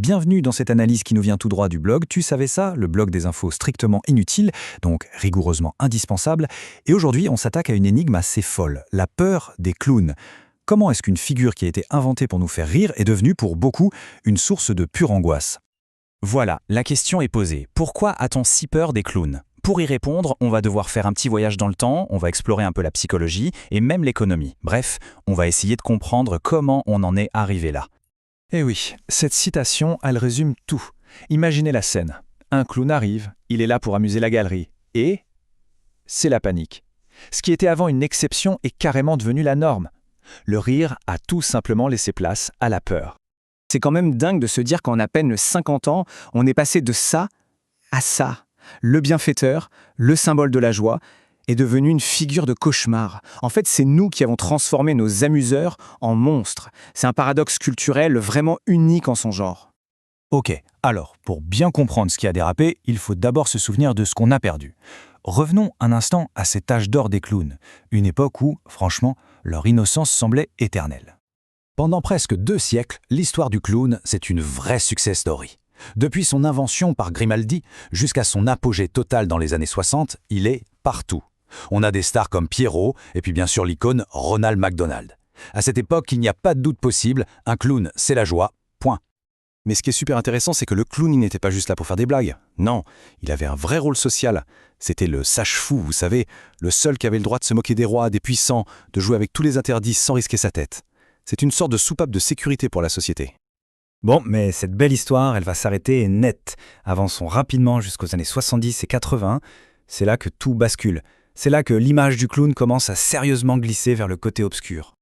Bienvenue dans cette analyse qui nous vient tout droit du blog Tu savais ça, le blog des infos strictement inutiles, donc rigoureusement indispensables. Et aujourd'hui, on s'attaque à une énigme assez folle, la peur des clowns. Comment est-ce qu'une figure qui a été inventée pour nous faire rire est devenue pour beaucoup une source de pure angoisse? Voilà, la question est posée. Pourquoi a-t-on si peur des clowns? Pour y répondre, on va devoir faire un petit voyage dans le temps, on va explorer un peu la psychologie et même l'économie. Bref, on va essayer de comprendre comment on en est arrivé là. Eh oui, cette citation, elle résume tout. Imaginez la scène. Un clown arrive, il est là pour amuser la galerie. Et c'est la panique. Ce qui était avant une exception est carrément devenu la norme. Le rire a tout simplement laissé place à la peur. C'est quand même dingue de se dire qu'en à peine 50 ans, on est passé de ça à ça. Le bienfaiteur, le symbole de la joie, est devenu une figure de cauchemar. En fait, c'est nous qui avons transformé nos amuseurs en monstres. C'est un paradoxe culturel vraiment unique en son genre. Ok, alors, pour bien comprendre ce qui a dérapé, il faut d'abord se souvenir de ce qu'on a perdu. Revenons un instant à cet âge d'or des clowns, une époque où, franchement, leur innocence semblait éternelle. Pendant presque 2 siècles, l'histoire du clown, c'est une vraie success story. Depuis son invention par Grimaldi jusqu'à son apogée total dans les années 60, il est partout. On a des stars comme Pierrot et puis bien sûr l'icône Ronald McDonald. À cette époque, il n'y a pas de doute possible, un clown, c'est la joie, point. Mais ce qui est super intéressant, c'est que le clown, il n'était pas juste là pour faire des blagues. Non, il avait un vrai rôle social. C'était le sage-fou, vous savez, le seul qui avait le droit de se moquer des rois, des puissants, de jouer avec tous les interdits sans risquer sa tête. C'est une sorte de soupape de sécurité pour la société. Bon, mais cette belle histoire, elle va s'arrêter net. Avançons rapidement jusqu'aux années 70 et 80. C'est là que tout bascule. C'est là que l'image du clown commence à sérieusement glisser vers le côté obscur.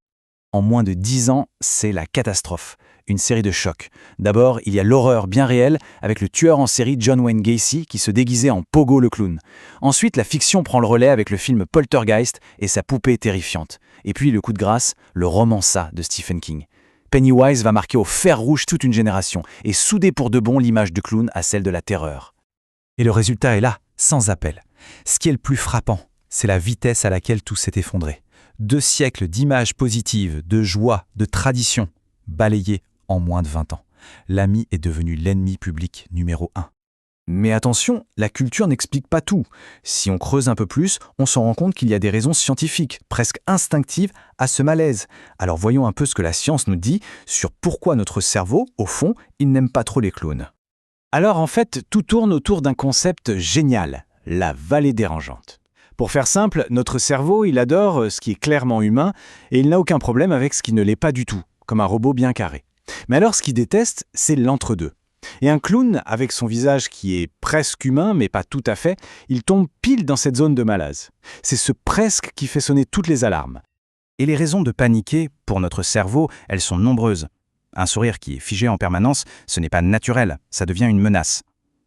En moins de 10 ans, c'est la catastrophe. Une série de chocs. D'abord, il y a l'horreur bien réelle avec le tueur en série John Wayne Gacy qui se déguisait en Pogo le clown. Ensuite, la fiction prend le relais avec le film Poltergeist et sa poupée terrifiante. Et puis le coup de grâce, le romança de Stephen King. Pennywise va marquer au fer rouge toute une génération et souder pour de bon l'image du clown à celle de la terreur. Et le résultat est là, sans appel. Ce qui est le plus frappant, c'est la vitesse à laquelle tout s'est effondré. 2 siècles d'images positives, de joie, de tradition, balayées en moins de 20 ans. L'ami est devenu l'ennemi public numéro 1. Mais attention, la culture n'explique pas tout. Si on creuse un peu plus, on se rend compte qu'il y a des raisons scientifiques, presque instinctives, à ce malaise. Alors voyons un peu ce que la science nous dit sur pourquoi notre cerveau, au fond, il n'aime pas trop les clowns. Alors en fait, tout tourne autour d'un concept génial, la vallée dérangeante. Pour faire simple, notre cerveau, il adore ce qui est clairement humain et il n'a aucun problème avec ce qui ne l'est pas du tout, comme un robot bien carré. Mais alors ce qu'il déteste, c'est l'entre-deux. Et un clown, avec son visage qui est presque humain, mais pas tout à fait, il tombe pile dans cette zone de malaise. C'est ce presque qui fait sonner toutes les alarmes. Et les raisons de paniquer, pour notre cerveau, elles sont nombreuses. Un sourire qui est figé en permanence, ce n'est pas naturel, ça devient une menace.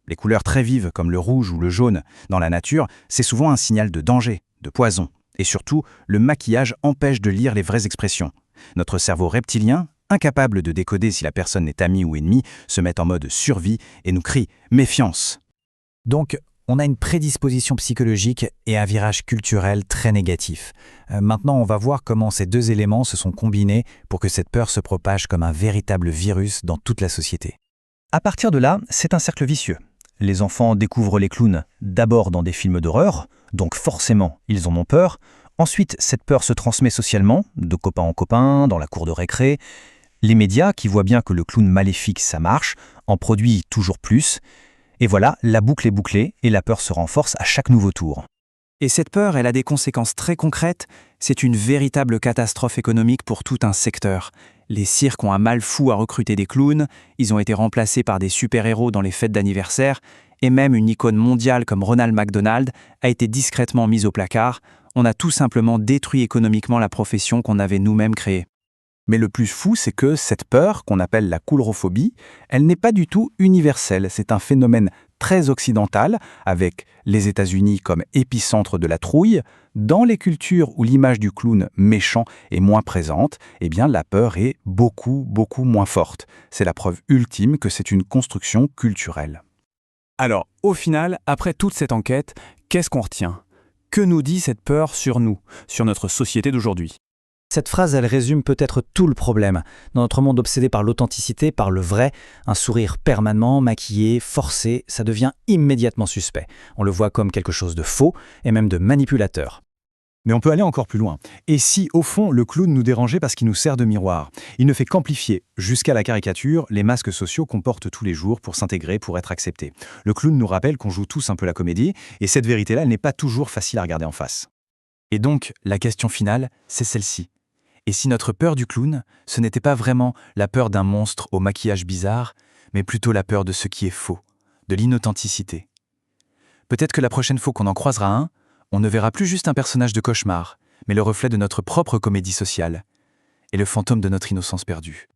Les couleurs très vives, comme le rouge ou le jaune, dans la nature, c'est souvent un signal de danger, de poison. Et surtout, le maquillage empêche de lire les vraies expressions. Notre cerveau reptilien, incapable de décoder si la personne est amie ou ennemie, se met en mode survie et nous crie « méfiance ». Donc, on a une prédisposition psychologique et un virage culturel très négatif. Maintenant, on va voir comment ces 2 éléments se sont combinés pour que cette peur se propage comme un véritable virus dans toute la société. À partir de là, c'est un cercle vicieux. Les enfants découvrent les clowns d'abord dans des films d'horreur, donc forcément, ils en ont peur. Ensuite, cette peur se transmet socialement, de copain en copain, dans la cour de récré. Les médias, qui voient bien que le clown maléfique, ça marche, en produisent toujours plus. Et voilà, la boucle est bouclée et la peur se renforce à chaque nouveau tour. Et cette peur, elle a des conséquences très concrètes. C'est une véritable catastrophe économique pour tout un secteur. Les cirques ont un mal fou à recruter des clowns, ils ont été remplacés par des super-héros dans les fêtes d'anniversaire, et même une icône mondiale comme Ronald McDonald a été discrètement mise au placard. On a tout simplement détruit économiquement la profession qu'on avait nous-mêmes créée. Mais le plus fou, c'est que cette peur, qu'on appelle la coulrophobie, elle n'est pas du tout universelle. C'est un phénomène très occidental, avec les États-Unis comme épicentre de la trouille. Dans les cultures où l'image du clown méchant est moins présente, eh bien la peur est beaucoup moins forte. C'est la preuve ultime que c'est une construction culturelle. Alors, au final, après toute cette enquête, qu'est-ce qu'on retient ? Que nous dit cette peur sur nous, sur notre société d'aujourd'hui ? Cette phrase, elle résume peut-être tout le problème. Dans notre monde obsédé par l'authenticité, par le vrai, un sourire permanent, maquillé, forcé, ça devient immédiatement suspect. On le voit comme quelque chose de faux et même de manipulateur. Mais on peut aller encore plus loin. Et si, au fond, le clown nous dérangeait parce qu'il nous sert de miroir? Il ne fait qu'amplifier, jusqu'à la caricature, les masques sociaux qu'on porte tous les jours pour s'intégrer, pour être accepté. Le clown nous rappelle qu'on joue tous un peu la comédie, et cette vérité-là, elle n'est pas toujours facile à regarder en face. Et donc, la question finale, c'est celle-ci. Et si notre peur du clown, ce n'était pas vraiment la peur d'un monstre au maquillage bizarre, mais plutôt la peur de ce qui est faux, de l'inauthenticité? Peut-être que la prochaine fois qu'on en croisera un, on ne verra plus juste un personnage de cauchemar, mais le reflet de notre propre comédie sociale et le fantôme de notre innocence perdue.